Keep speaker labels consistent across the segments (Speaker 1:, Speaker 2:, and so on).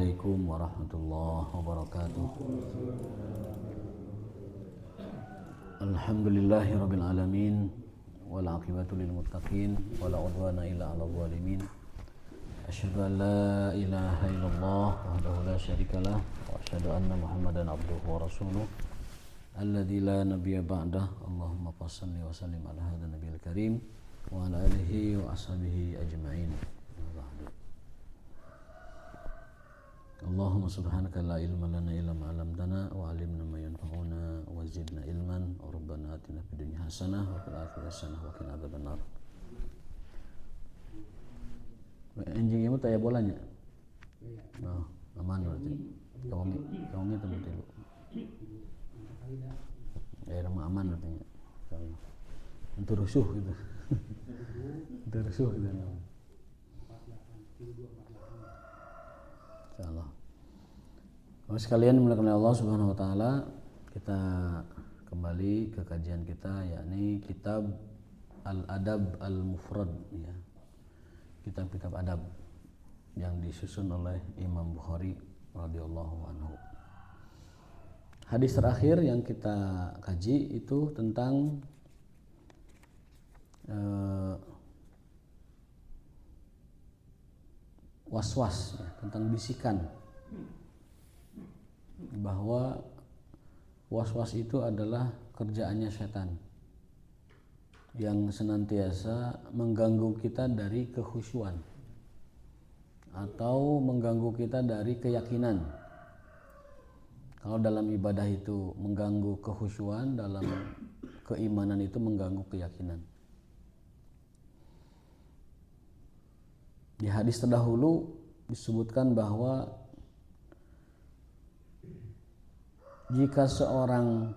Speaker 1: Assalamualaikum warahmatullahi wabarakatuh. Alhamdulillahirabbil alamin wal aqibatu lil muttaqin wala udwana illa 'alal zalimin. Asyhadu an la ilaha illallah wahdahu la syarikalah wa asyhadu anna Muhammadan abduhu wa rasuluh alladzi la nabiyya ba'dah. Allahumma shalli wa sallim ala hadzal nabiyil karim wa ala alihi wa ashabihi ajma'in. Allahumma subhanaka la ilma lana illa ma 'allamtana wa 'allimna ma yanfa'una wa zidna ilman wa rabbana atina fid dunya hasanah wa fil akhirati hasanah wa qina adzabannar. Anjing ieu teh aya bolanya. Nah, aman berarti. Kawangi teu tilu. Ya nama aman berarti. Untuk rusuh gitu. Untuk rusuh gitu. Insyaallah. Kalau sekalian dimuliakan oleh Allah Subhanahu wa taala, kita kembali ke kajian kita yakni kitab Al-Adab Al-Mufrad ya. Kitab-kitab adab yang disusun oleh Imam Bukhari radhiyallahu anhu. Hadis terakhir yang kita kaji itu tentang was-was ya, tentang bisikan, bahwa was-was itu adalah kerjaannya setan yang senantiasa mengganggu kita dari kekhusyuan atau mengganggu kita dari keyakinan. Kalau dalam ibadah itu mengganggu kekhusyuan, dalam keimanan itu mengganggu keyakinan. Di hadis terdahulu disebutkan bahwa jika seorang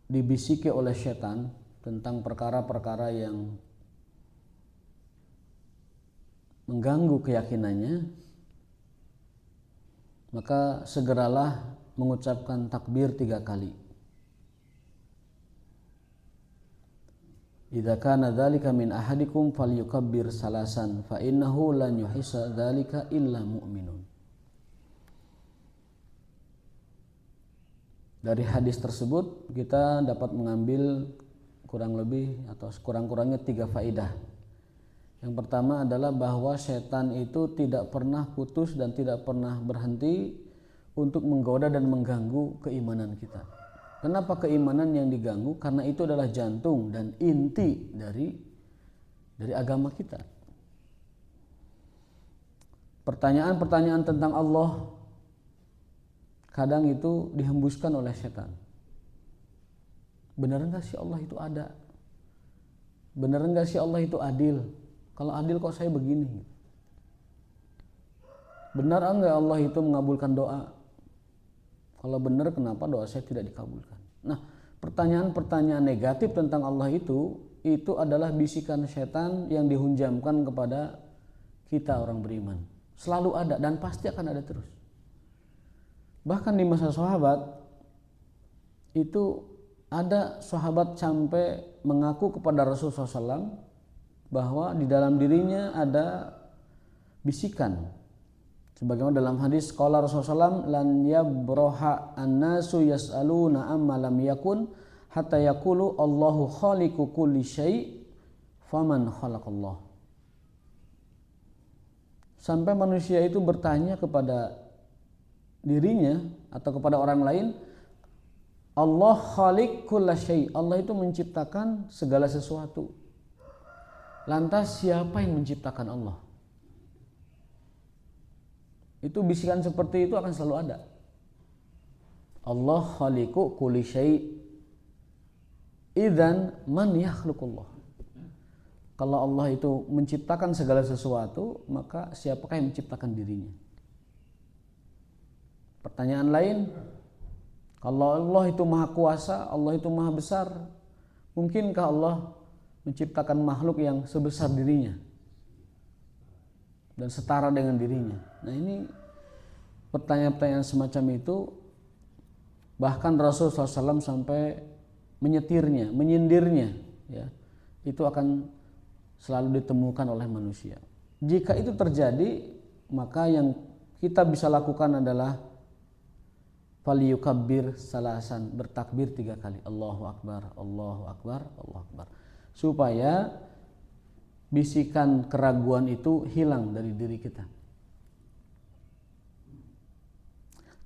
Speaker 1: dibisiki oleh setan tentang perkara-perkara yang mengganggu keyakinannya, maka segeralah mengucapkan takbir 3 kali. Idza kana dzalika min ahadikum falyukabbir salasan fa innahu lan yuhissa dzalika illa mu'minun. Dari hadis tersebut kita dapat mengambil kurang lebih atau kurang-kurangnya 3 faedah. Yang pertama adalah bahwa setan itu tidak pernah putus dan tidak pernah berhenti untuk menggoda dan mengganggu keimanan kita. Kenapa keimanan yang diganggu? Karena itu adalah jantung dan inti dari agama kita. Pertanyaan-pertanyaan tentang Allah kadang itu dihembuskan oleh setan. Benar enggak sih Allah itu ada? Benar enggak sih Allah itu adil? Kalau adil kok saya begini? Benar enggak Allah itu mengabulkan doa? Kalau benar kenapa doa saya tidak dikabulkan? Nah, pertanyaan-pertanyaan negatif tentang Allah itu adalah bisikan setan yang dihunjamkan kepada kita orang beriman. Selalu ada dan pasti akan ada terus. Bahkan di masa sahabat itu ada sahabat sampai mengaku kepada Rasulullah SAW bahwa di dalam dirinya ada bisikan. Sebagaimana dalam hadis qala Rasulullah SAW, lan yabroha annasu yas'aluna amma lam yakun hatta yaqulu Allahu khaliqu kulli syai' faman khalaqallah. Sampai manusia itu bertanya kepada dirinya atau kepada orang lain, Allah khaliq kulla syai', Allah itu menciptakan segala sesuatu. Lantas siapa yang menciptakan Allah? Itu bisikan seperti itu akan selalu ada. Allah khaliqu kulli syai', idzan man yakhluqullah. Kalau Allah itu menciptakan segala sesuatu, maka siapakah yang menciptakan dirinya? Pertanyaan lain, kalau Allah itu maha kuasa, Allah itu maha besar, mungkinkah Allah menciptakan makhluk yang sebesar dirinya dan setara dengan dirinya? Nah, ini pertanyaan-pertanyaan semacam itu bahkan Rasulullah SAW sampai menyetirnya, menyindirnya ya, itu akan selalu ditemukan oleh manusia. Jika itu terjadi, maka yang kita bisa lakukan adalah falyukabbir salasan, bertakbir 3 kali, Allahu Akbar, Allahu Akbar, Allahu Akbar, supaya bisikan keraguan itu hilang dari diri kita.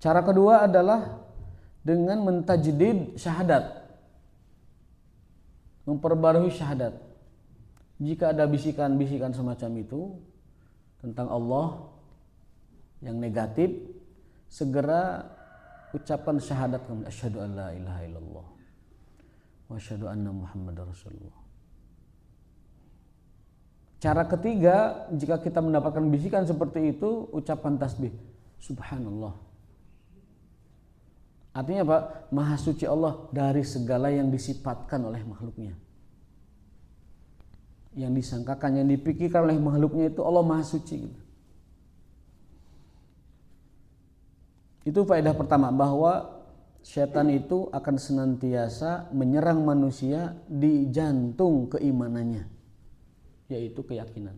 Speaker 1: Cara kedua adalah dengan mentajdid syahadat, memperbarui syahadat. Jika ada bisikan-bisikan semacam itu tentang Allah yang negatif, segera ucapkan syahadat, asyhadu an la ilaha illallah wa asyhadu anna muhammadar rasulullah. Cara ketiga, jika kita mendapatkan bisikan seperti itu, ucapan tasbih, subhanallah. Artinya apa? Maha suci Allah dari segala yang disifatkan oleh makhluknya. Yang disangkakan, yang dipikirkan oleh makhluknya itu Allah maha suci. Itu faedah pertama, bahwa setan itu akan senantiasa menyerang manusia di jantung keimanannya, yaitu keyakinan.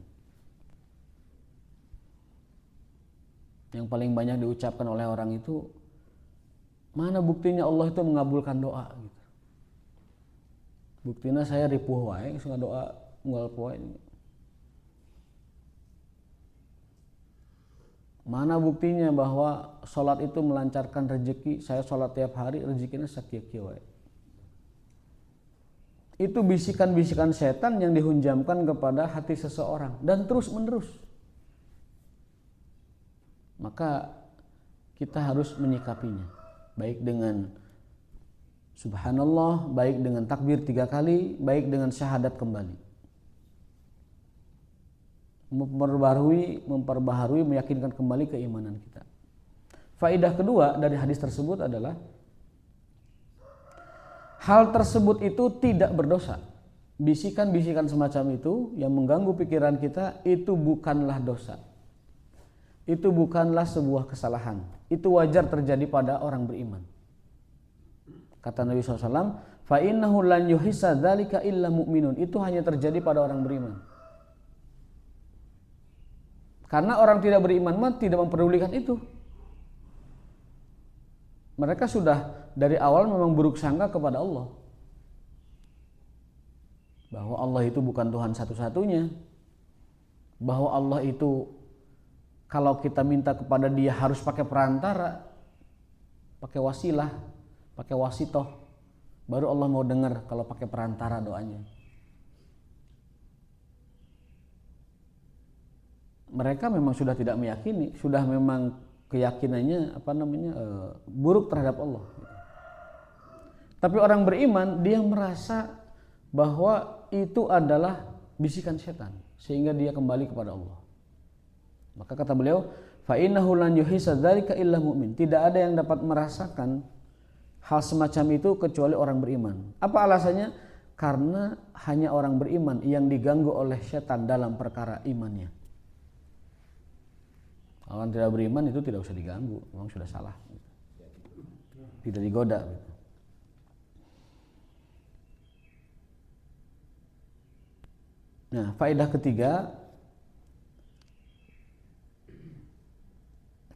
Speaker 1: Yang paling banyak diucapkan oleh orang itu, mana buktinya Allah itu mengabulkan doa gitu. Buktinya saya ripuh wae geus ngadoa unggal poe. Mana buktinya bahwa sholat itu melancarkan rezeki, saya sholat tiap hari rezekinya sakieu-kieu wae. Itu bisikan-bisikan setan yang dihunjamkan kepada hati seseorang dan terus menerus. Maka kita harus menyikapinya, baik dengan subhanallah, baik dengan takbir 3 kali, baik dengan syahadat kembali. Memperbaharui, meyakinkan kembali keimanan kita. Faedah kedua dari hadis tersebut adalah hal tersebut itu tidak berdosa. Bisikan-bisikan semacam itu yang mengganggu pikiran kita itu bukanlah dosa. Itu bukanlah sebuah kesalahan. Itu wajar terjadi pada orang beriman. Kata Nabi SAW, fa innahu lan yuhissa dzalika illa mu'minun. Itu hanya terjadi pada orang beriman. Karena orang tidak beriman mah tidak memperdulikan itu. Mereka sudah dari awal memang buruk sangka kepada Allah, bahwa Allah itu bukan Tuhan satu-satunya, bahwa Allah itu kalau kita minta kepada Dia harus pakai perantara, pakai wasilah, pakai wasitoh, baru Allah mau dengar kalau pakai perantara doanya. Mereka memang sudah tidak meyakini, sudah memang keyakinannya buruk terhadap Allah. Tapi orang beriman dia merasa bahwa itu adalah bisikan setan, sehingga dia kembali kepada Allah. Maka kata beliau, fa innahu lan yuhissa dzalika illa mu'min. Tidak ada yang dapat merasakan hal semacam itu kecuali orang beriman. Apa alasannya? Karena hanya orang beriman yang diganggu oleh setan dalam perkara imannya. Orang tidak beriman itu tidak usah diganggu, memang sudah salah. Tidak digoda. Nah, faedah ketiga,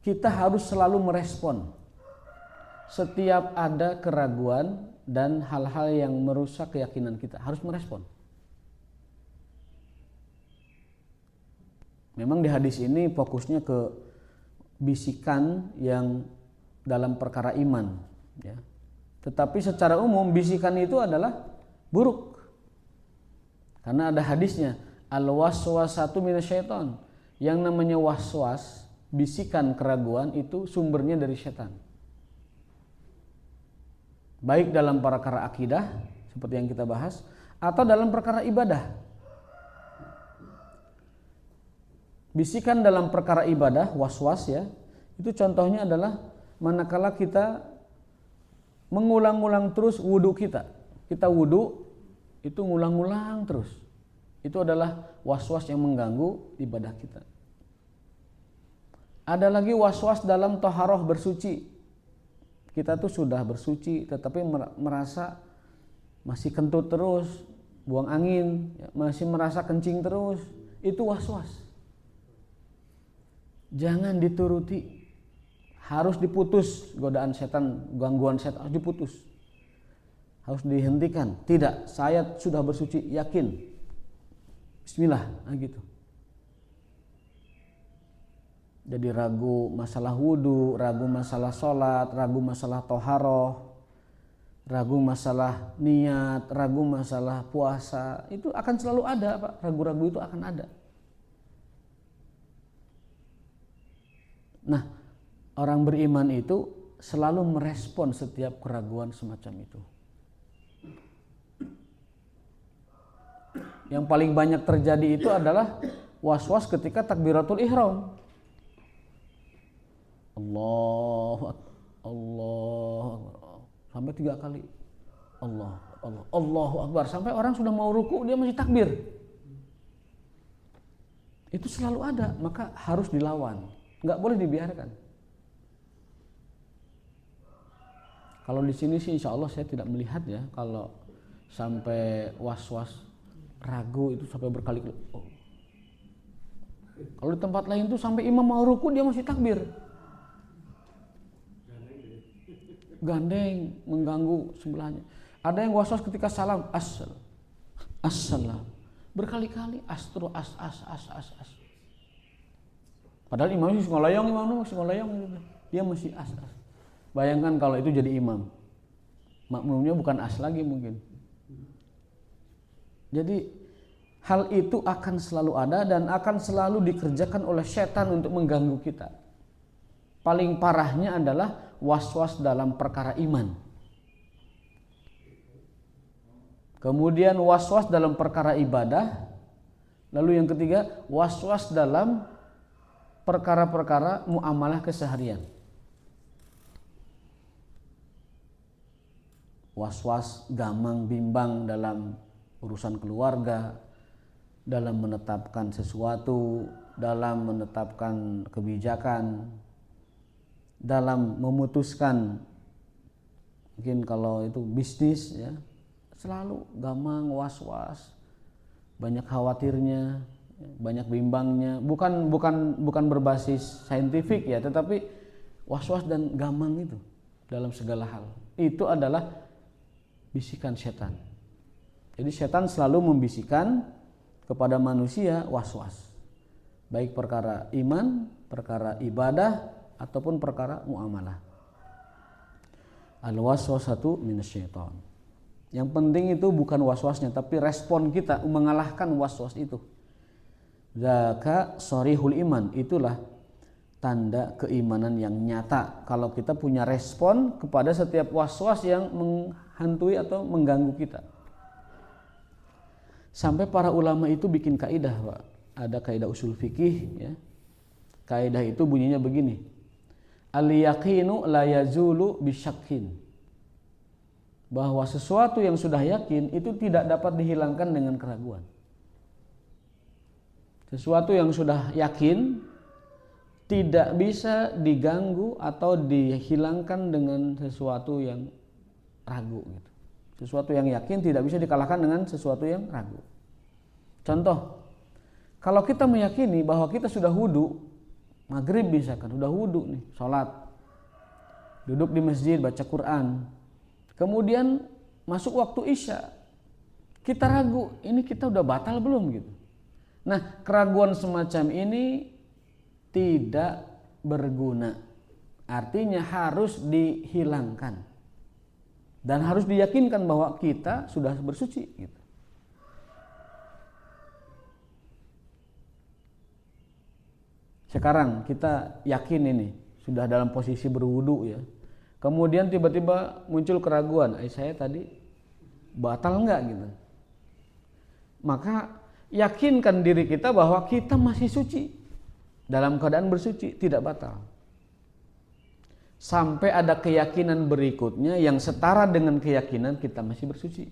Speaker 1: kita harus selalu merespon setiap ada keraguan dan hal-hal yang merusak keyakinan kita, harus merespon. Memang di hadis ini fokusnya ke bisikan yang dalam perkara iman, ya. Tetapi secara umum bisikan itu adalah buruk. Karena ada hadisnya, al-waswasatu minasyaiton. Yang namanya waswas, bisikan keraguan itu sumbernya dari setan. Baik dalam perkara akidah seperti yang kita bahas, atau dalam perkara ibadah. Bisikan dalam perkara ibadah, waswas ya, itu contohnya adalah manakala kita mengulang-ulang terus wudu kita. Kita wudu itu ngulang-ulang terus. Itu adalah waswas yang mengganggu ibadah kita. Ada lagi waswas dalam toharoh bersuci. Kita tuh sudah bersuci tetapi merasa masih kentut terus, buang angin, masih merasa kencing terus. Itu waswas. Jangan dituruti, harus diputus godaan setan, gangguan setan harus diputus, harus dihentikan. Tidak, saya sudah bersuci, yakin, bismillah, gitu. Jadi ragu masalah wudhu, ragu masalah sholat, ragu masalah toharoh, ragu masalah niat, ragu masalah puasa, itu akan selalu ada, Pak. Ragu-ragu itu akan ada. Nah, orang beriman itu selalu merespon setiap keraguan semacam itu. Yang paling banyak terjadi itu adalah was-was ketika takbiratul ihram. Allah sampai 3 kali. Allahu Akbar, sampai orang sudah mau ruku dia masih takbir. Itu selalu ada, maka harus dilawan. Nggak boleh dibiarkan. Kalau di sini sih insya Allah saya tidak melihat ya, kalau sampai was-was ragu itu sampai berkali-kali. Kalau di tempat lain tuh sampai imam mau ruku dia masih takbir. Gandeng, mengganggu sebelahnya. Ada yang was-was ketika salam, assalam. Berkali-kali as. Padahal imam sih ngolayong gitu. Dia masih as. Bayangkan kalau itu jadi imam. Makmumnya bukan as lagi mungkin. Jadi hal itu akan selalu ada dan akan selalu dikerjakan oleh setan untuk mengganggu kita. Paling parahnya adalah was-was dalam perkara iman. Kemudian was-was dalam perkara ibadah. Lalu yang ketiga, was-was dalam perkara-perkara muamalah keseharian. Was-was gamang bimbang dalam urusan keluarga, dalam menetapkan sesuatu, dalam menetapkan kebijakan, dalam memutuskan, mungkin kalau itu bisnis ya, selalu gamang, was-was, banyak khawatirnya, banyak bimbangnya, bukan berbasis saintifik ya, tetapi was-was dan gamang itu dalam segala hal. Itu adalah bisikan setan. Jadi setan selalu membisikkan kepada manusia was-was. Baik perkara iman, perkara ibadah, ataupun perkara muamalah. Al-waswasatu minasyaiton. Yang penting itu bukan was-wasnya, tapi respon kita mengalahkan was-was itu. Zaka sharihul iman, itulah tanda keimanan yang nyata. Kalau kita punya respon kepada setiap was-was yang menghantui atau mengganggu kita. Sampai para ulama itu bikin kaidah, Pak. Ada kaidah usul fikih ya. Kaidah itu bunyinya begini. Al-yaqinu la yazulu bisyakkin. Bahwa sesuatu yang sudah yakin itu tidak dapat dihilangkan dengan keraguan. Sesuatu yang sudah yakin tidak bisa diganggu atau dihilangkan dengan sesuatu yang ragu gitu. Sesuatu yang yakin tidak bisa dikalahkan dengan sesuatu yang ragu. Contoh, kalau kita meyakini bahwa kita sudah wudu, maghrib misalkan, udah wudu nih, sholat, duduk di masjid, baca Quran, kemudian masuk waktu isya, kita ragu, ini kita udah batal belum gitu. Nah, keraguan semacam ini tidak berguna, artinya harus dihilangkan dan harus diyakinkan bahwa kita sudah bersuci gitu. Sekarang kita yakin ini sudah dalam posisi berwudu ya. Kemudian tiba-tiba muncul keraguan, saya tadi batal enggak gitu. Maka yakinkan diri kita bahwa kita masih suci. Dalam keadaan bersuci, tidak batal. Sampai ada keyakinan berikutnya yang setara dengan keyakinan kita masih bersuci.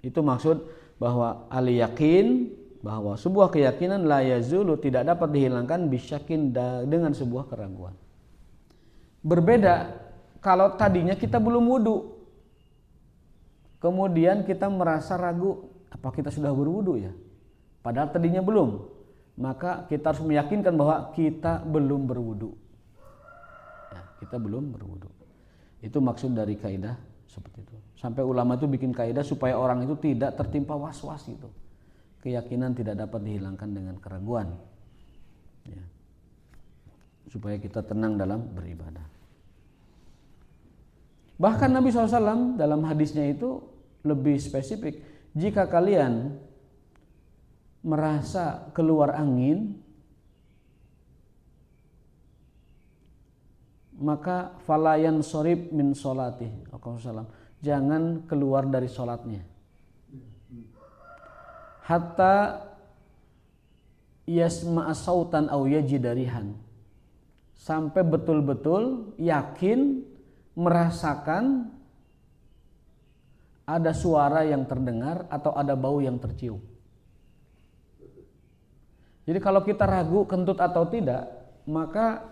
Speaker 1: Itu maksud bahwa al-yakin, bahwa sebuah keyakinan la yazulu, tidak dapat dihilangkan bisyakin, dengan sebuah keraguan. Berbeda kalau tadinya kita belum wudu, kemudian kita merasa ragu, apa kita sudah berwudu ya? Padahal tadinya belum. maka kita harus meyakinkan bahwa kita belum berwudu. Ya, kita belum berwudu. Itu maksud dari kaidah seperti itu. Sampai ulama itu bikin kaidah supaya orang itu tidak tertimpa was-was itu. Keyakinan tidak dapat dihilangkan dengan keraguan. Ya. Supaya kita tenang dalam beribadah. Bahkan Nabi SAW dalam hadisnya itu lebih spesifik. Jika kalian merasa keluar angin, maka falayan sorib min solatih. Jangan keluar dari solatnya. Hatta yasma'a sautan aw yajidarihan. Sampai betul-betul yakin merasakan ada suara yang terdengar atau ada bau yang tercium. Jadi kalau kita ragu kentut atau tidak, maka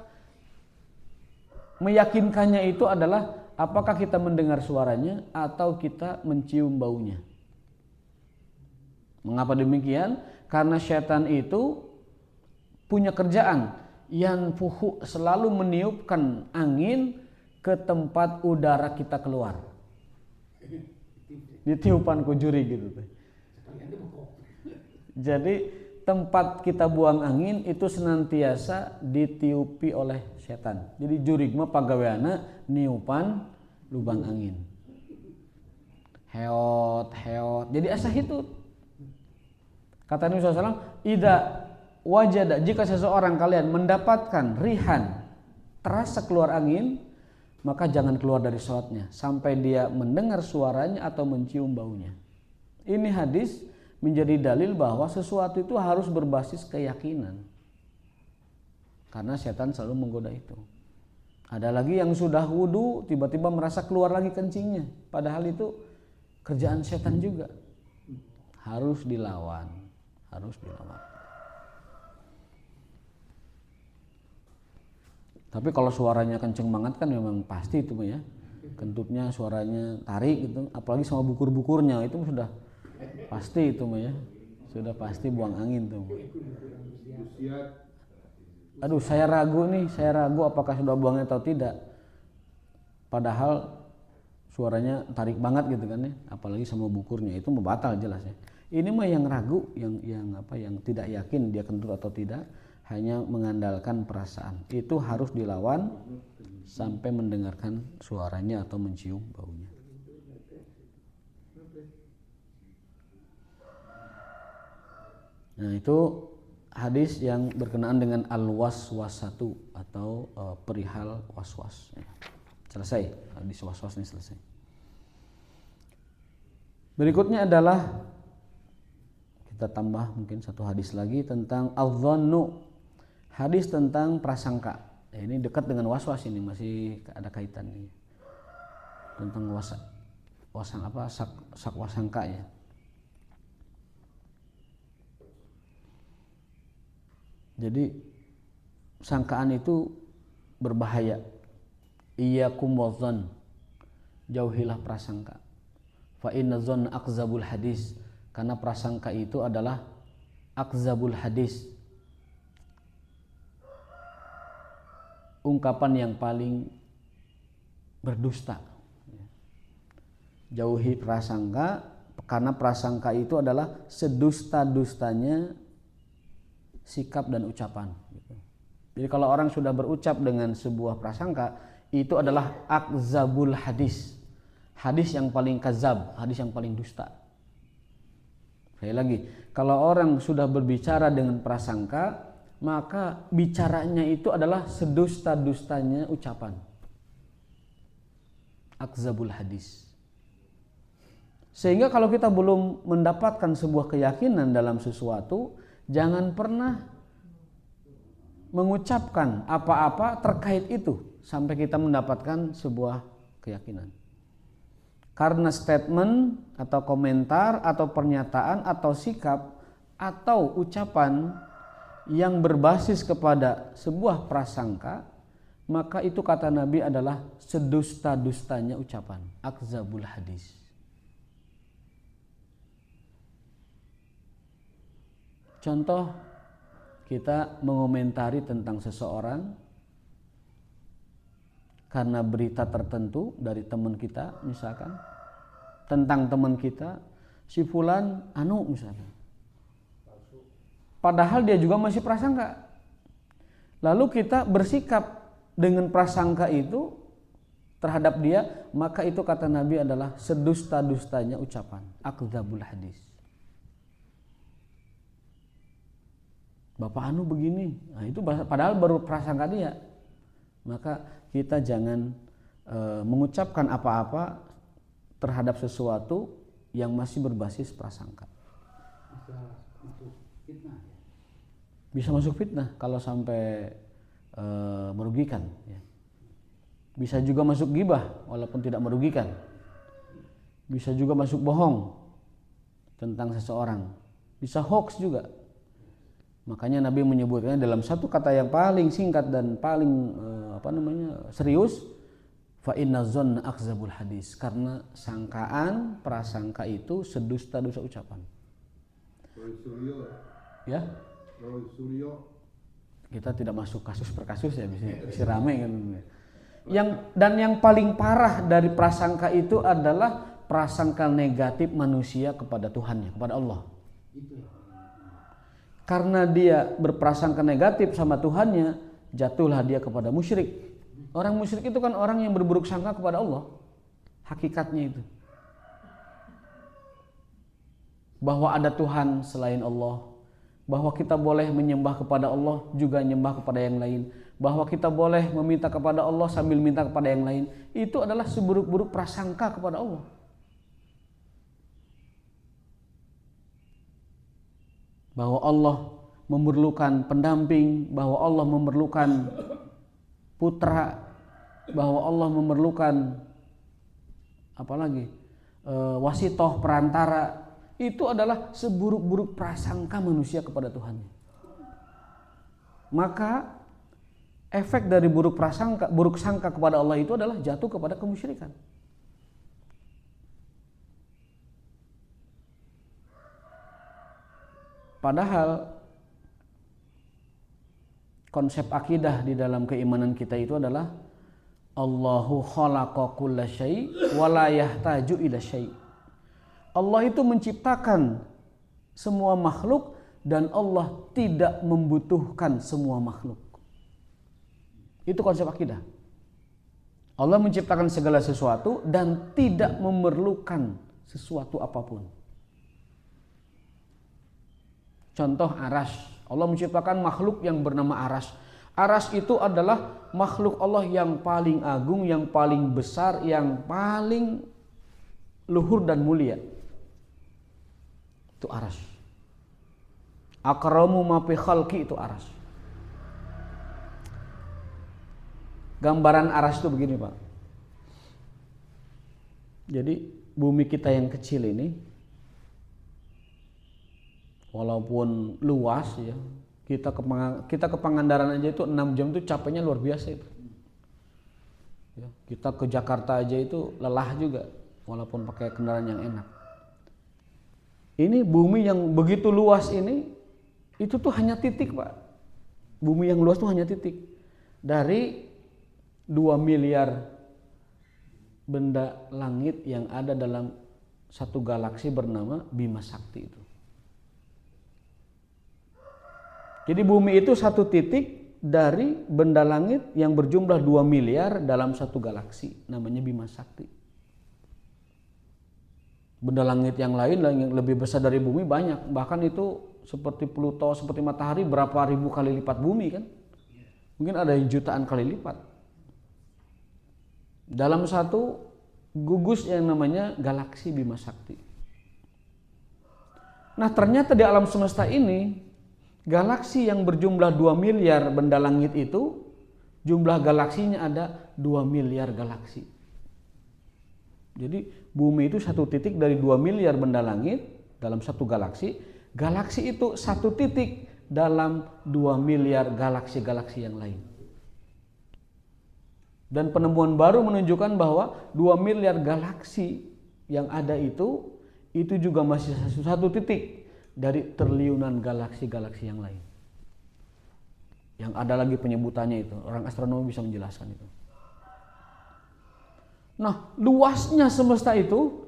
Speaker 1: meyakinkannya itu adalah apakah kita mendengar suaranya atau kita mencium baunya. Mengapa demikian? Karena setan itu punya kerjaan yang selalu meniupkan angin ke tempat udara kita keluar. Ditiupan kujuri gitu. Jadi tempat kita buang angin itu senantiasa ditiupi oleh setan. Jadi jurig mah pagaweana niupan lubang angin. Heot. Jadi asah itu. Kata Nabi SAW, "Idza wajada," jika seseorang kalian mendapatkan rihan, terasa keluar angin, maka jangan keluar dari sholatnya sampai dia mendengar suaranya atau mencium baunya. Ini hadis menjadi dalil bahwa sesuatu itu harus berbasis keyakinan. Karena setan selalu menggoda itu. Ada lagi yang sudah wudu tiba-tiba merasa keluar lagi kencingnya, padahal itu kerjaan setan juga. Harus dilawan. Tapi kalau suaranya kenceng banget kan memang pasti itu ya. Kentutnya suaranya tarik gitu, apalagi sama bukur-bukurnya itu sudah pasti itu ya. Sudah pasti buang angin tuh. Aduh, saya ragu apakah sudah buangnya atau tidak. Padahal suaranya tarik banget gitu kan ya, apalagi sama bukurnya itu membatal jelas ya. Ini mah yang ragu, yang tidak yakin dia kentut atau tidak, hanya mengandalkan perasaan. Itu harus dilawan sampai mendengarkan suaranya atau mencium baunya. Nah, itu hadis yang berkenaan dengan al-waswasatu atau perihal waswas. Selesai, hadis waswas ini selesai. Berikutnya adalah kita tambah mungkin satu hadis lagi tentang al-dhannu, hadis tentang prasangka. Ini dekat dengan waswas, ini masih ada kaitan ini tentang sak wasangka ya. Jadi sangkaan itu berbahaya. Iyyakum wadzan, jauhilah prasangka. Fa inna dzanna akzabul hadis, karena prasangka itu adalah akzabul hadis, ungkapan yang paling berdusta. Jauhi prasangka, karena prasangka itu adalah sedusta-dustanya sikap dan ucapan. Jadi kalau orang sudah berucap dengan sebuah prasangka, itu adalah akzabul hadis, hadis yang paling kazab, hadis yang paling dusta. Sekali lagi, kalau orang sudah berbicara dengan prasangka, maka bicaranya itu adalah sedusta-dustanya ucapan. Akzabul hadis. Sehingga kalau kita belum mendapatkan sebuah keyakinan dalam sesuatu, jangan pernah mengucapkan apa-apa terkait itu sampai kita mendapatkan sebuah keyakinan. Karena statement atau komentar atau pernyataan atau sikap atau ucapan yang berbasis kepada sebuah prasangka, maka itu kata Nabi adalah sedusta-dustanya ucapan, akzabul hadis. Contoh kita mengomentari tentang seseorang karena berita tertentu dari teman kita, misalkan tentang teman kita, si fulan anu misalkan, padahal dia juga masih prasangka. Lalu kita bersikap dengan prasangka itu terhadap dia, maka itu kata Nabi adalah sedusta-dustanya ucapan, akdzabul hadis. Bapak anu begini, nah itu padahal baru prasangka dia. Maka kita jangan mengucapkan apa-apa terhadap sesuatu yang masih berbasis prasangka. Bisa masuk fitnah kalau sampai merugikan, ya. Bisa juga masuk ghibah walaupun tidak merugikan. Bisa juga masuk bohong tentang seseorang. Bisa hoax juga. Makanya Nabi menyebutnya dalam satu kata yang paling singkat dan paling serius, fa inna dzanna akdzabul hadis, karena sangkaan, prasangka itu sedusta-dusta ucapan. Ya. Kita tidak masuk kasus per kasus ya, bisa rame kan. Yang paling parah dari prasangka itu adalah prasangka negatif manusia kepada Tuhannya, kepada Allah. Karena dia berprasangka negatif sama Tuhannya, jatuhlah dia kepada musyrik. Orang musyrik itu kan orang yang berburuk sangka kepada Allah. Hakikatnya itu. Bahwa ada Tuhan selain Allah. Bahwa kita boleh menyembah kepada Allah juga menyembah kepada yang lain. Bahwa kita boleh meminta kepada Allah sambil minta kepada yang lain. Itu adalah seburuk-buruk prasangka kepada Allah. Bahwa Allah memerlukan pendamping, bahwa Allah memerlukan putra, bahwa Allah memerlukan wasitoh, perantara. Itu adalah seburuk-buruk prasangka manusia kepada Tuhan. Maka efek dari buruk sangka kepada Allah itu adalah jatuh kepada kemusyrikan. Padahal konsep akidah di dalam keimanan kita itu adalah Allahu khalaqa kulla syai' wa la yahtaju ila syai'. Allah itu menciptakan semua makhluk dan Allah tidak membutuhkan semua makhluk. Itu konsep akidah. Allah menciptakan segala sesuatu dan tidak memerlukan sesuatu apapun. Contoh aras. Allah menciptakan makhluk yang bernama aras. Aras itu adalah makhluk Allah yang paling agung, yang paling besar, yang paling luhur dan mulia. Itu aras. Akramu ma fi khalqi itu aras. Gambaran aras itu begini, Pak. Jadi bumi kita yang kecil ini, walaupun luas ya, kita ke Pangandaran aja itu 6 jam itu capeknya luar biasa itu. Ya, kita ke Jakarta aja itu lelah juga, walaupun pakai kendaraan yang enak. Ini bumi yang begitu luas ini, itu tuh hanya titik, Pak. Bumi yang luas tuh hanya titik. Dari 2 miliar benda langit yang ada dalam satu galaksi bernama Bima Sakti itu. Jadi bumi itu satu titik dari benda langit yang berjumlah 2 miliar dalam satu galaksi, namanya Bima Sakti. Benda langit yang lain yang lebih besar dari bumi banyak, bahkan itu seperti Pluto, seperti matahari berapa ribu kali lipat bumi kan. Mungkin ada jutaan kali lipat. Dalam satu gugus yang namanya galaksi Bima Sakti. Nah, ternyata di alam semesta ini galaksi yang berjumlah 2 miliar benda langit itu, jumlah galaksinya ada 2 miliar galaksi. Jadi bumi itu satu titik dari 2 miliar benda langit dalam satu galaksi. Galaksi itu satu titik dalam 2 miliar galaksi-galaksi yang lain. Dan penemuan baru menunjukkan bahwa 2 miliar galaksi yang ada itu juga masih satu titik dari triliunan galaksi-galaksi yang lain. Yang ada lagi penyebutannya itu, orang astronomi bisa menjelaskan itu. Nah, luasnya semesta itu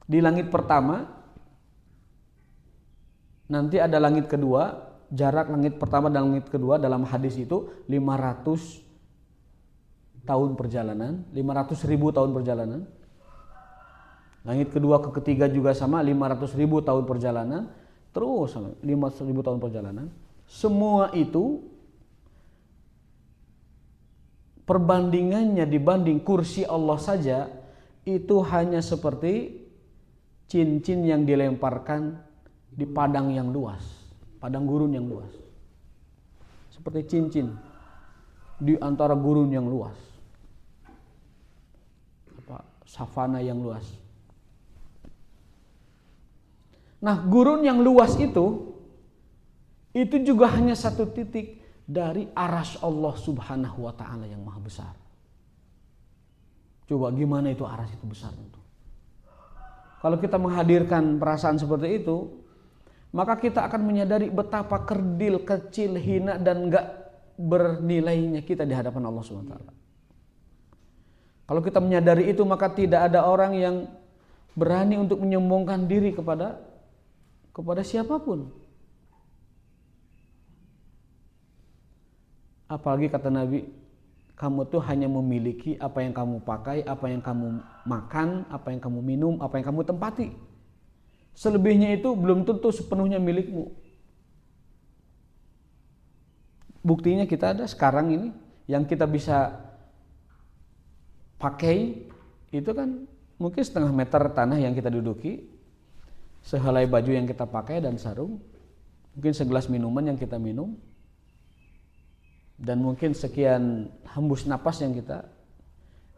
Speaker 1: di langit pertama, nanti ada langit kedua, jarak langit pertama dan langit kedua dalam hadis itu 500 tahun perjalanan, 500.000 tahun perjalanan. Langit kedua ke ketiga juga sama, 500.000 tahun perjalanan, terus sama 500.000 tahun perjalanan. Semua itu perbandingannya dibanding kursi Allah saja itu hanya seperti cincin yang dilemparkan di padang yang luas, padang gurun yang luas. Seperti cincin di antara gurun yang luas. Savana yang luas. Nah, gurun yang luas itu juga hanya satu titik dari arasy Allah Subhanahu wa taala yang maha besar. Coba gimana itu arasy itu besar itu? Kalau kita menghadirkan perasaan seperti itu, maka kita akan menyadari betapa kerdil, kecil, hina dan enggak bernilainya kita di hadapan Allah Subhanahu wa taala. Kalau kita menyadari itu, maka tidak ada orang yang berani untuk menyombongkan diri kepada siapapun. Apalagi kata Nabi, kamu tuh hanya memiliki apa yang kamu pakai, apa yang kamu makan, apa yang kamu minum, apa yang kamu tempati. Selebihnya itu belum tentu sepenuhnya milikmu. Buktinya kita ada sekarang ini, yang kita bisa pakai itu kan mungkin setengah meter tanah yang kita duduki, sehelai baju yang kita pakai dan sarung, mungkin segelas minuman yang kita minum, dan mungkin sekian hembus napas yang kita.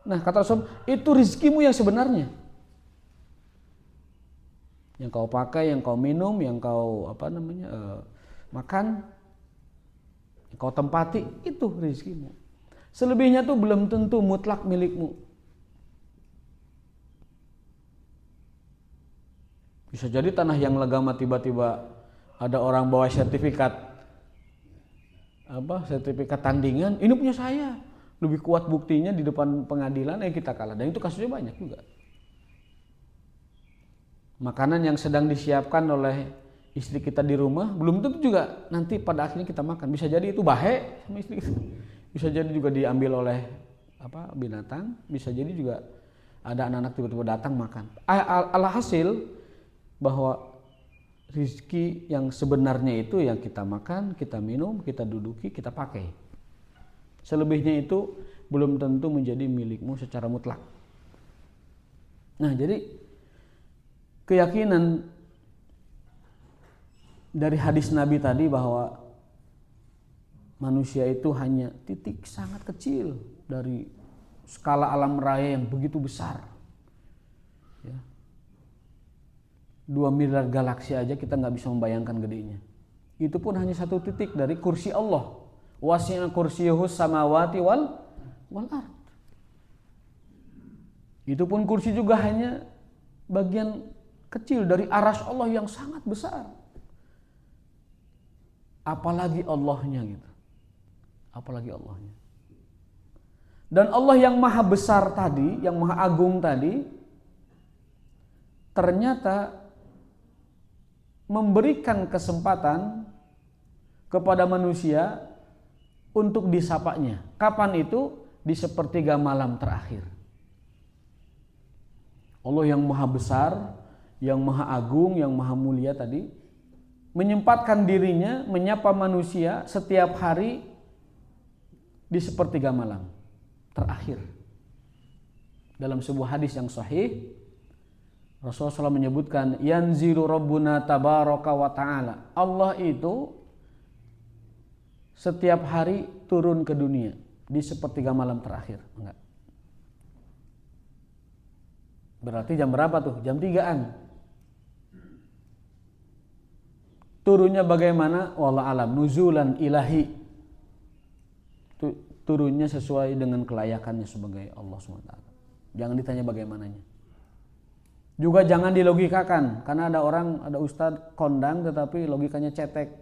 Speaker 1: Nah, kata Rasul, itu rizkimu yang sebenarnya. Yang kau pakai, yang kau minum, yang kau makan, yang kau tempati, itu rizkimu. Selebihnya tuh belum tentu mutlak milikmu. Bisa jadi tanah yang legama tiba-tiba ada orang bawa sertifikat tandingan, ini punya saya. Lebih kuat buktinya di depan pengadilan, kita kalah. Dan itu kasusnya banyak juga. Makanan yang sedang disiapkan oleh istri kita di rumah belum tentu juga nanti pada akhirnya kita makan. Bisa jadi itu bahe sama istri kita. Bisa jadi juga diambil oleh binatang, bisa jadi juga ada anak-anak tiba-tiba datang makan. Alhasil bahwa rizki yang sebenarnya itu yang kita makan, kita minum, kita duduki, kita pakai. Selebihnya itu belum tentu menjadi milikmu secara mutlak. Nah, jadi keyakinan dari hadis Nabi tadi bahwa manusia itu hanya titik sangat kecil dari skala alam raya yang begitu besar. 2 miliar galaksi aja kita nggak bisa membayangkan gedenya. Itu pun hanya satu titik dari kursi Allah. Wasi'a kursiyuhus samawati wal ard. Itu pun kursi juga hanya bagian kecil dari arasy Allah yang sangat besar. Apalagi Allahnya gitu. Apalagi Allahnya. Dan Allah yang maha besar tadi, yang maha agung tadi, ternyata memberikan kesempatan kepada manusia untuk disapanya. Kapan itu? Di sepertiga malam terakhir. Allah yang maha besar, yang maha agung, yang maha mulia tadi, menyempatkan dirinya menyapa manusia setiap hari di sepertiga malam terakhir. Dalam sebuah hadis yang sahih, Rasulullah SAW menyebutkan, yanzilu rabbuna tabaraka wa ta'ala. Allah itu setiap hari turun ke dunia di sepertiga malam terakhir. Enggak. Berarti jam berapa tuh? Jam 3-an. Turunnya bagaimana? Wallahu alam, nuzulan ilahi. Turunnya sesuai dengan kelayakannya sebagai Allah SWT. Jangan ditanya bagaimananya. Juga jangan dilogikakan, karena ada ustadz kondang tetapi logikanya cetek.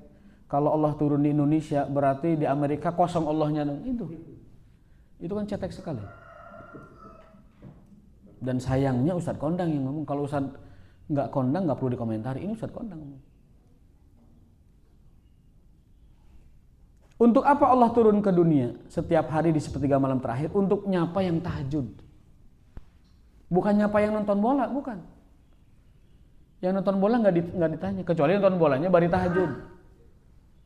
Speaker 1: Kalau Allah turun di Indonesia berarti di Amerika kosong Allahnya dong. Itu kan cetek sekali. Dan sayangnya Ustadz Kondang yang ngomong. Kalau Ustadz nggak kondang nggak perlu dikomentari. Ini Ustadz Kondang ngomong. Untuk apa Allah turun ke dunia setiap hari di sepertiga malam terakhir? Untuk nyapa yang tahajud. Bukan nyapa yang nonton bola, bukan. Yang nonton bola nggak ditanya, kecuali nonton bolanya baru tahajud.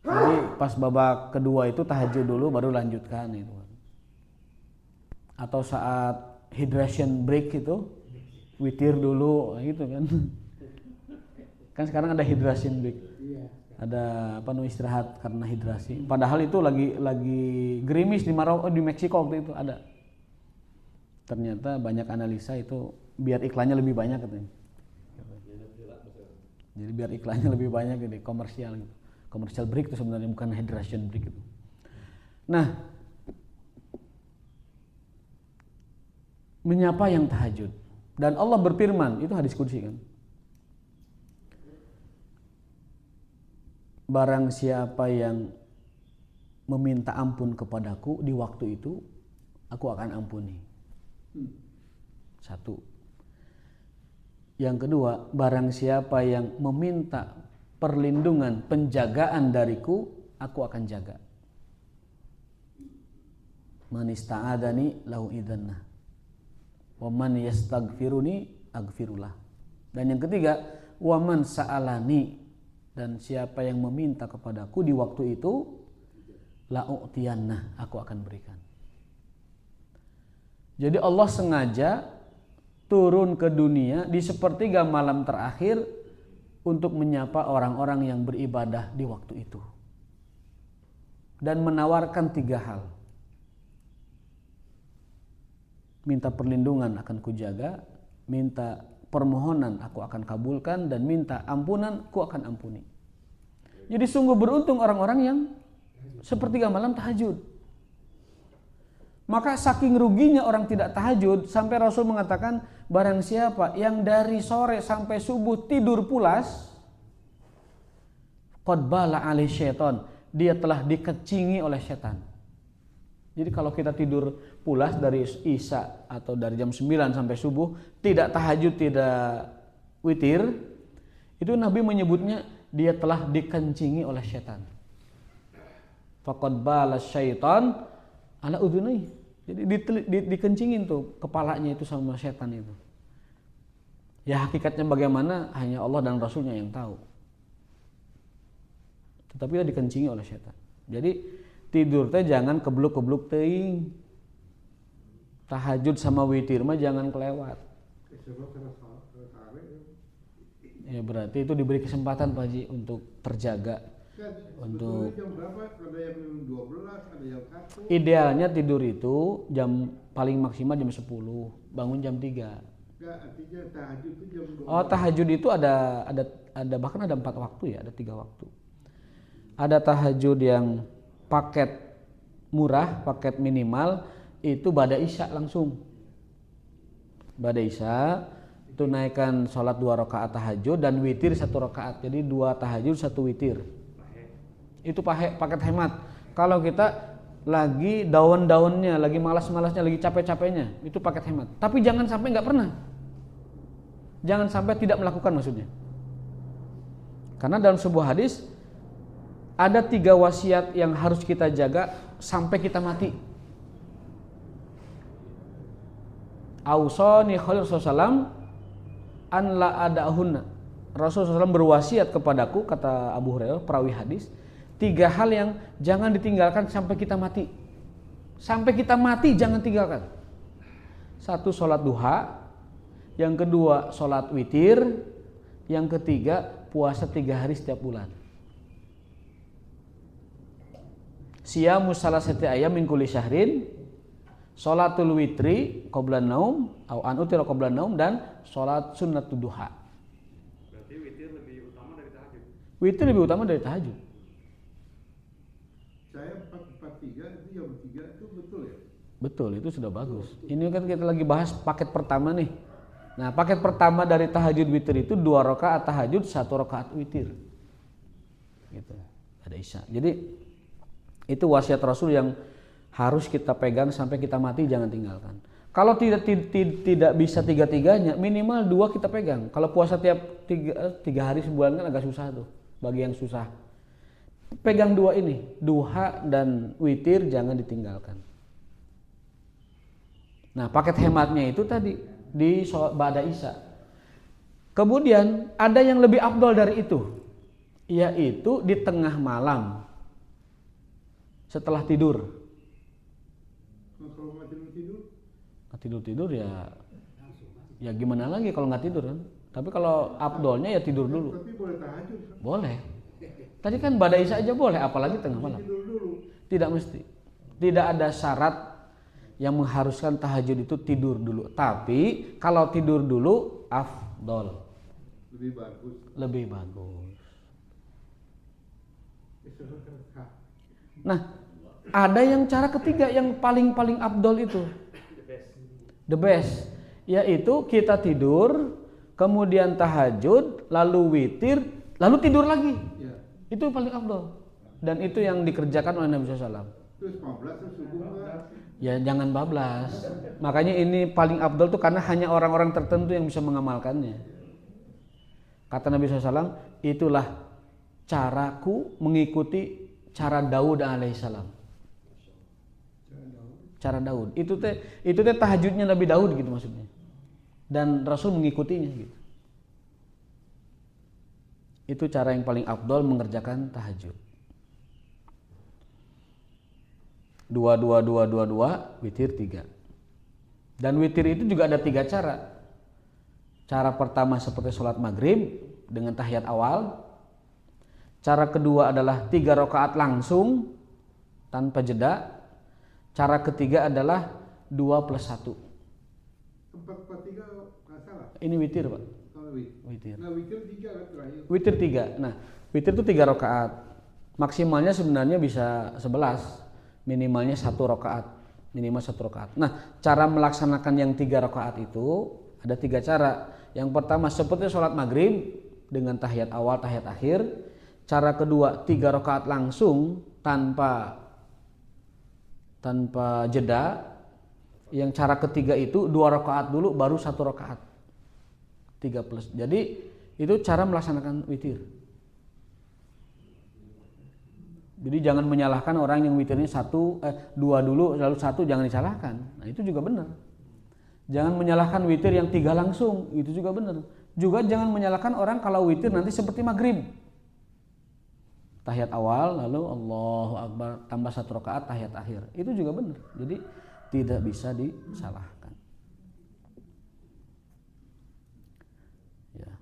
Speaker 1: Jadi pas babak kedua itu tahajud dulu baru lanjutkan itu. Atau saat hydration break itu witir dulu gitu kan. Kan sekarang ada hydration break. Ada istirahat karena hidrasi. Padahal itu lagi gerimis di Meksiko waktu itu ada. Ternyata banyak analisa itu biar iklannya lebih banyak katanya. Jadi biar iklannya lebih banyak gitu, komersial gitu. Commercial break itu sebenarnya bukan hydration break itu. Nah, menyapa yang tahajud. Dan Allah berfirman, itu hadis qudsi kan. Barang siapa yang meminta ampun kepadaku di waktu itu, aku akan ampuni. Satu. Yang kedua, barang siapa yang meminta perlindungan, penjagaan dariku, aku akan jaga. Man ista'adani lahu idzannah. Wa man yastaghfiruni aghfirullah. Dan yang ketiga, wa man sa'alani, dan siapa yang meminta kepadaku di waktu itu, la u'tiyannah, aku akan berikan. Jadi Allah sengaja turun ke dunia di sepertiga malam terakhir untuk menyapa orang-orang yang beribadah di waktu itu. Dan menawarkan 3 hal. Minta perlindungan akan kujaga, minta permohonan aku akan kabulkan, dan minta ampunan ku akan ampuni. Jadi sungguh beruntung orang-orang yang sepertiga malam tahajud. Maka saking ruginya orang tidak tahajud sampai Rasul mengatakan barang siapa yang dari sore sampai subuh tidur pulas, qad bala alaihi syaitan, dia telah dikecingi oleh setan. Jadi kalau kita tidur pulas dari isya atau dari jam 9 sampai subuh, tidak tahajud, tidak witir, itu Nabi menyebutnya dia telah dikencingi oleh setan. Faqad bala syaitan ala udhunai. Jadi dikencingin tuh kepalanya itu sama setan itu. Ya hakikatnya bagaimana hanya Allah dan Rasulnya yang tahu. Tetapi dia dikencingi oleh setan. Jadi tidur teh jangan kebluk-kebluk teuing. Tahajud sama witir mah jangan kelewat. Ya berarti itu diberi kesempatan Pak Haji untuk terjaga. Untuk
Speaker 2: jam berapa? Ada yang 12, ada yang 1.
Speaker 1: Idealnya tidur itu jam paling maksimal jam 10, bangun jam 3.
Speaker 2: Enggak, artinya tahajud itu jam 12.
Speaker 1: Oh, tahajud itu ada bahkan ada 4 waktu ya, ada 3 waktu. Ada tahajud yang paket murah, paket minimal itu ba'da isya langsung. Ba'da isya tunaikan sholat 2 rakaat tahajud dan witir 1 rakaat. Jadi 2 tahajud 1 witir. Itu paket hemat. Kalau kita lagi daun-daunnya, lagi malas-malasnya, lagi capek-capeknya, itu paket hemat. Tapi jangan sampai nggak pernah. Jangan sampai tidak melakukan maksudnya. Karena dalam sebuah hadis ada 3 wasiat yang harus kita jaga sampai kita mati. Ausani Khalil sallam an la adahunna. Rasulullah SAW berwasiat kepadaku, kata Abu Hurairah perawi hadis, 3 hal yang jangan ditinggalkan sampai kita mati. Sampai kita mati jangan tinggalkan. 1, sholat duha. Yang kedua, sholat witir. Yang ketiga, puasa 3 hari setiap bulan. Siyamu salasati ayyam min kulli syahrin. Sholatul witri qablan naum au an utira qablan naum, dan sholat sunnatud duha.
Speaker 3: Berarti witir lebih utama dari tahajud.
Speaker 1: Witir lebih utama dari tahajud.
Speaker 2: Saya 443 itu jam 3 itu betul ya?
Speaker 1: Betul, itu sudah bagus. Ini kan kita lagi bahas paket pertama nih. Nah, paket pertama dari tahajud witir itu 2 rakaat tahajud, 1 rakaat witir. Gitu. ada isya. Jadi itu wasiat Rasul yang harus kita pegang sampai kita mati, jangan tinggalkan. Kalau tidak bisa tiga-tiganya, minimal 2 kita pegang. Kalau puasa tiap 3 hari sebulan kan agak susah tuh, bagi yang susah. Pegang 2 ini, duha dan witir jangan ditinggalkan. Nah, paket hematnya itu tadi di ba'da isya. Kemudian ada yang lebih afdol dari itu, yaitu di tengah malam setelah tidur.
Speaker 2: Kalau nggak tidur,
Speaker 1: Tidur ya gimana lagi kalau nggak tidur kan. Tapi kalau afdolnya ya tidur dulu.
Speaker 2: tapi boleh tahajud.
Speaker 1: Boleh. Tadi kan ba'da isya aja boleh, apalagi tengah malam.
Speaker 2: Tidur dulu.
Speaker 1: Tidak mesti. Tidak ada syarat yang mengharuskan tahajud itu tidur dulu. Tapi kalau tidur dulu afdol.
Speaker 2: Lebih bagus.
Speaker 1: Lebih bagus. Nah, ada yang cara ketiga yang paling afdol itu. The best. Yaitu kita tidur, kemudian tahajud, lalu witir, lalu tidur lagi.
Speaker 2: Ya.
Speaker 1: Itu paling afdol. Dan itu yang dikerjakan oleh Nabi SAW.
Speaker 2: Terus 15 terus subuh enggak?
Speaker 1: Ya jangan bablas. Makanya ini paling afdol tuh karena hanya orang-orang tertentu yang bisa mengamalkannya. Kata Nabi SAW, itulah caraku mengikuti cara Daud alaihissalam. Cara Daud. Itu teh tahajudnya Nabi Daud gitu maksudnya. Dan Rasul mengikutinya gitu. Itu cara yang paling afdol mengerjakan tahajud. 2, witir 3. Dan witir itu juga ada 3 cara. Cara pertama seperti sholat maghrib dengan tahiyat awal. Cara kedua adalah 3 rakaat langsung tanpa jeda. Cara ketiga adalah 2+1.
Speaker 2: 4-4-3 nggak salah.
Speaker 1: Ini witir, Pak.
Speaker 2: Kalau
Speaker 1: Witir.
Speaker 2: Nah, witir 3 kan terakhir.
Speaker 1: Witir 3. Nah, witir itu 3 rakaat. Maksimalnya sebenarnya bisa 11. Minimalnya 1 rakaat. Minimal 1 rakaat. Nah, cara melaksanakan yang 3 rakaat itu ada 3 cara. Yang pertama seperti sholat maghrib dengan tahiyat awal, tahiyat akhir. Cara kedua 3 rakaat langsung tanpa jeda. Yang cara ketiga itu 2 rakaat dulu baru 1 rakaat. 3+. Jadi itu cara melaksanakan witir. Jadi jangan menyalahkan orang yang witirnya 2 dulu lalu 1, jangan disalahkan. Nah, itu juga benar. Jangan menyalahkan witir yang 3 langsung, itu juga benar. Juga jangan menyalahkan orang kalau witir nanti seperti maghrib. Tahiyat awal lalu Allahu Akbar tambah 1 rakaat tahiyat akhir. Itu juga benar. Jadi tidak bisa disalahkan. Ya.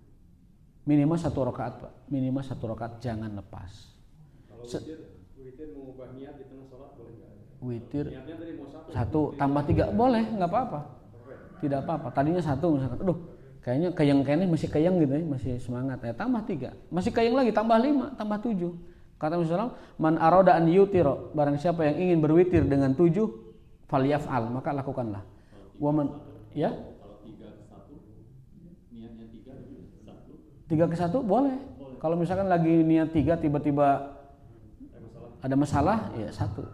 Speaker 1: Minimal 1 rakaat, Pak. Minimal 1 rakaat, jangan lepas.
Speaker 3: Kalau witir mengubah niat di tengah sholat boleh nggak?
Speaker 1: Witir
Speaker 3: Niatnya tadi mau
Speaker 1: 1 tambah 3 boleh, nggak apa-apa. Tidak apa-apa. Tadinya 1 misalkan, aduh kayaknya kayang masih kayang gitu ya, masih semangat. Ya tambah 3, masih kayang lagi, tambah 5, tambah 7. Kata Rasulullah, man aroda an yutiro, barang siapa yang ingin berwitir dengan 7, falyaf'al, maka lakukanlah. Waman, ya?
Speaker 4: Kalau 3 ke 1, niatnya 3
Speaker 1: 3 ke 1 boleh. Kalau misalkan lagi niat 3 tiba-tiba ada masalah, ya 1.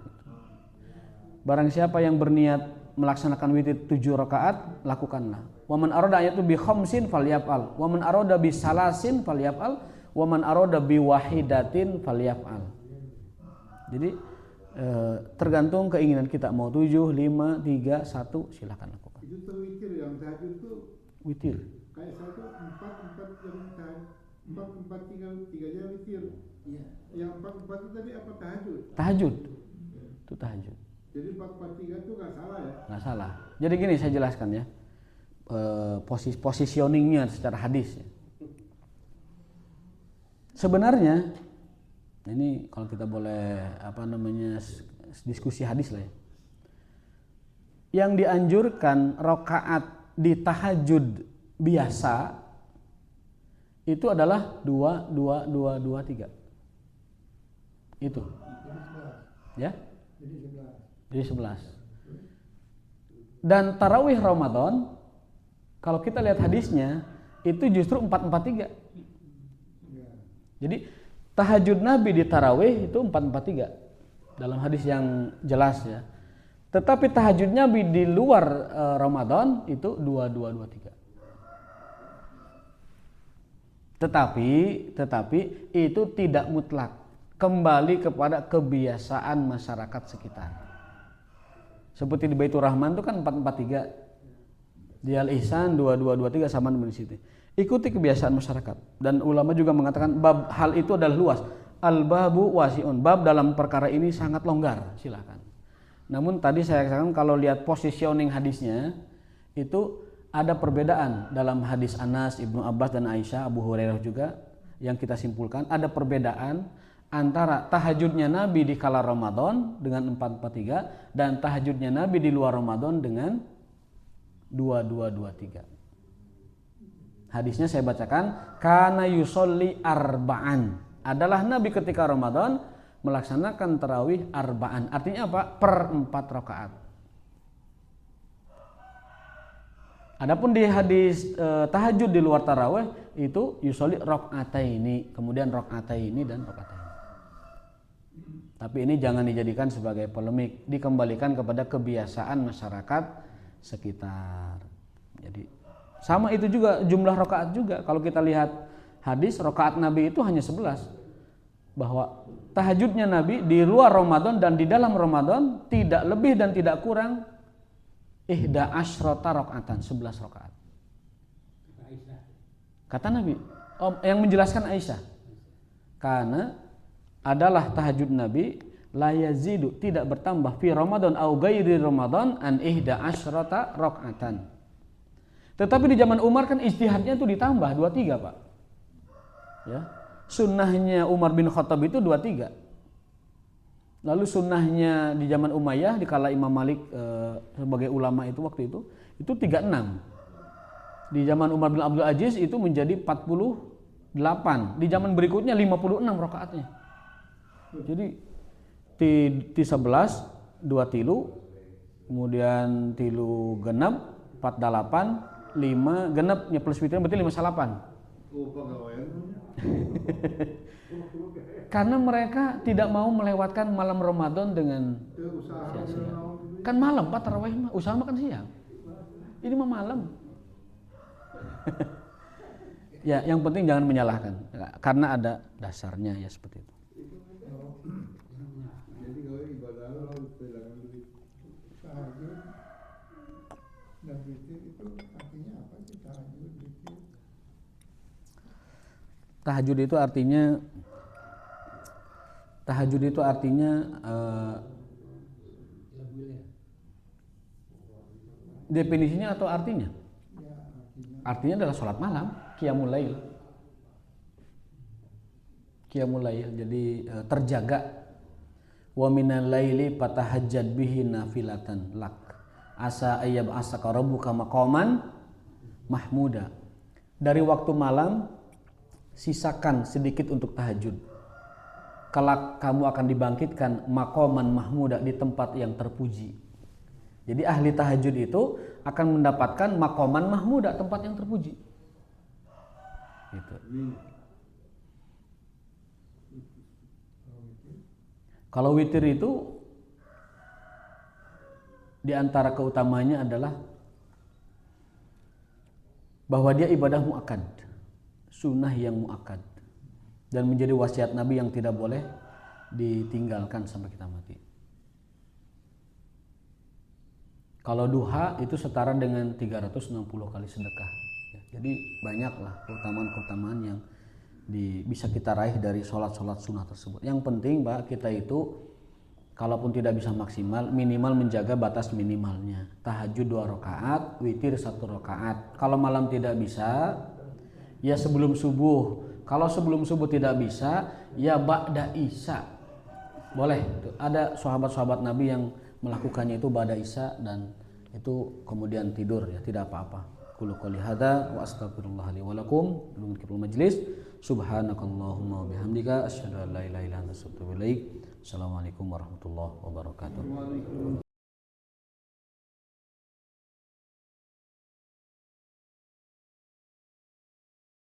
Speaker 1: Barang siapa yang berniat melaksanakan witir 7 rakaat, lakukanlah. Waman aroda ayatu bi khamsin falyaf'al, waman aroda bi salasin falyaf'al, waman aroda bi wahidatin falyaf'al. Jadi tergantung keinginan kita, mau 7, 5, 3, 1, silakan lakukan.
Speaker 2: Itu tuh witir, yang tahajud itu
Speaker 1: Witir.
Speaker 2: kayak 1, 4 yang tahajud. 4 3-nya witir.
Speaker 4: Iya.
Speaker 2: Yang 4 itu tadi apa tahajud?
Speaker 1: Tahajud. Itu tahajud.
Speaker 2: Jadi 4-3 itu nggak salah ya?
Speaker 1: Nggak salah. Jadi gini saya jelaskan ya. Positioningnya secara hadis ya. Sebenarnya ini kalau kita boleh diskusi hadis lah ya. Yang dianjurkan rakaat di tahajud biasa itu adalah 2, 2, 2, 2, 3. Itu. Ya? Jadi 11. Dan tarawih Ramadan kalau kita lihat hadisnya itu justru 4-4-3. Jadi tahajud Nabi di tarawih itu 443 dalam hadis yang jelas ya. Tetapi tahajud Nabi di luar Ramadan itu 2223. Tetapi itu tidak mutlak, kembali kepada kebiasaan masyarakat sekitar. Seperti di Baitur Rahman itu kan 443, di Al-Ihsan 2223 sama dengan di situ. Ikuti kebiasaan masyarakat. Dan ulama juga mengatakan bab hal itu adalah luas. Al-babu wasi'un, bab dalam perkara ini sangat longgar, silakan. Namun tadi saya katakan kalau lihat positioning hadisnya itu ada perbedaan dalam hadis Anas, Ibnu Abbas dan Aisyah, Abu Hurairah juga yang kita simpulkan ada perbedaan antara tahajudnya Nabi di kala Ramadan dengan 443 dan tahajudnya Nabi di luar Ramadan dengan 2223. Hadisnya saya bacakan, kana yusolli arba'an. Adalah Nabi ketika Ramadan melaksanakan tarawih arba'an. Artinya apa? Per 4 rakaat. Adapun di hadis tahajud di luar tarawih itu yusolli rakaataini, kemudian rakaataini dan rakaataini. Tapi ini jangan dijadikan sebagai polemik, dikembalikan kepada kebiasaan masyarakat sekitar. Jadi sama itu juga jumlah rakaat juga. Kalau kita lihat hadis rakaat Nabi itu hanya 11. Bahwa tahajudnya Nabi di luar Ramadan dan di dalam Ramadan tidak lebih dan tidak kurang ihda asyrata rakaatan, 11 rakaat. Kata Nabi, yang menjelaskan Aisyah. Karena adalah tahajud Nabi la yazidu, tidak bertambah fi Ramadan au ghairi Ramadan an ihda asyrata rakaatan. Tetapi di zaman Umar kan ijtihadnya itu ditambah 23, Pak. Ya. Sunnahnya Umar bin Khattab itu 23. Lalu sunnahnya di zaman Umayyah di kala Imam Malik sebagai ulama itu waktu itu 36. Di zaman Umar bin Abdul Aziz itu menjadi 48. Di zaman berikutnya 56 rakaatnya. Jadi ti 11 2 tilu, kemudian tilu genep 48 5 genepnya plus witir berarti 58. Karena mereka tidak mau melewatkan malam Ramadan dengan sia-sia. Kan malam Pak tarawih mah, usaha makan siang. Ini mah malam. Ya, yang penting jangan menyalahkan karena ada dasarnya ya seperti itu.
Speaker 2: Jadi kalau ibadah lo pegangan duit tahajud dan witir itu artinya apa sih tahajud witir?
Speaker 1: Tahajud itu artinya definisinya atau artinya? Artinya adalah sholat malam, qiyamul lail. Qiyamul lail, jadi terjaga. Wa minal laili fatahajjad bihi nafilatan lak. Asa ayyab asaka rabbuka maqaman mahmuda. Dari waktu malam sisakan sedikit untuk tahajud. Kelak kamu akan dibangkitkan maqaman mahmuda, di tempat yang terpuji. Jadi ahli tahajud itu akan mendapatkan maqaman mahmuda, tempat yang terpuji. Gitu. Kalau witir itu di antara keutamanya adalah bahwa dia ibadah muakkad, sunnah yang muakkad, dan menjadi wasiat Nabi yang tidak boleh ditinggalkan sampai kita mati. Kalau duha itu setara dengan 360 kali sedekah. Jadi banyaklah keutamaan-keutamaan yang bisa kita raih dari sholat-sholat sunnah tersebut. Yang penting Pak, kita itu kalaupun tidak bisa maksimal, minimal menjaga batas minimalnya. Tahajud 2 rakaat, witir 1 rakaat. Kalau malam tidak bisa, ya sebelum subuh. Kalau sebelum subuh tidak bisa, ya ba'da isya. Boleh. Ada sahabat-sahabat Nabi yang melakukannya itu ba'da isya dan itu kemudian tidur, ya tidak apa-apa. Qul qouli hadza wa astaghfirullah li wa lakum min kulli majlis. Subhanakallahumma wa bihamdika asyhadu an la ilaha illa anta astaghfiruka wa atubu ilaik. Assalamualaikum warahmatullahi wabarakatuh.